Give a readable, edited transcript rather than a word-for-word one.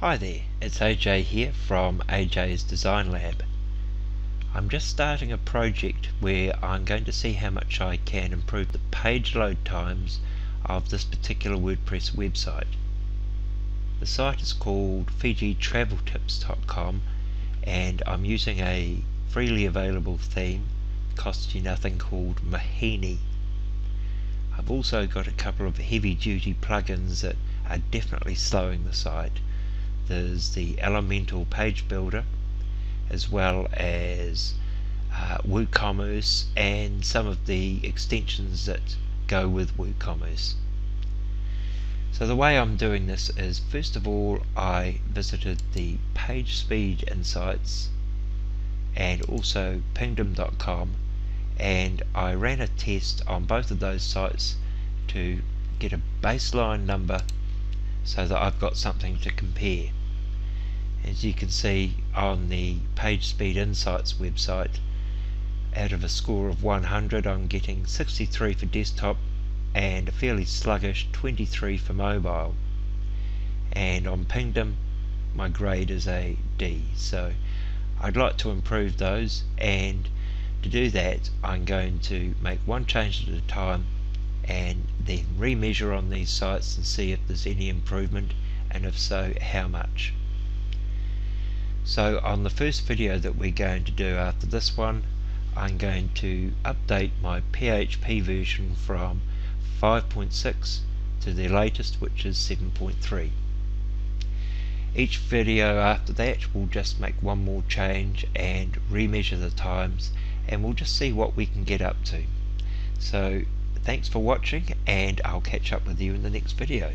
Hi there, it's AJ here from AJ's Design Lab. I'm just starting a project where I'm going to see how much I can improve the page load times of this particular WordPress website. The site is called FijiTravelTips.com and I'm using a freely available theme, costs you nothing, called Mahini. I've also got a couple of heavy duty plugins that are definitely slowing the site. There's the Elemental Page Builder, as well as WooCommerce and some of the extensions that go with WooCommerce. So the way I'm doing this is, first of all, I visited the Page Speed Insights and also pingdom.com, and I ran a test on both of those sites to get a baseline number so that I've got something to compare. As you can see on the Page Speed Insights website, out of a score of 100 I'm getting 63 for desktop and a fairly sluggish 23 for mobile. And on Pingdom my grade is a D, so I'd like to improve those, and to do that I'm going to make one change at a time and then remeasure on these sites and see if there's any improvement, and if so, how much. So on the first video that we're going to do after this one, I'm going to update my PHP version from 5.6 to the latest, which is 7.3. Each video after that we'll just make one more change and remeasure the times, and we'll just see what we can get up to. So thanks for watching, and I'll catch up with you in the next video.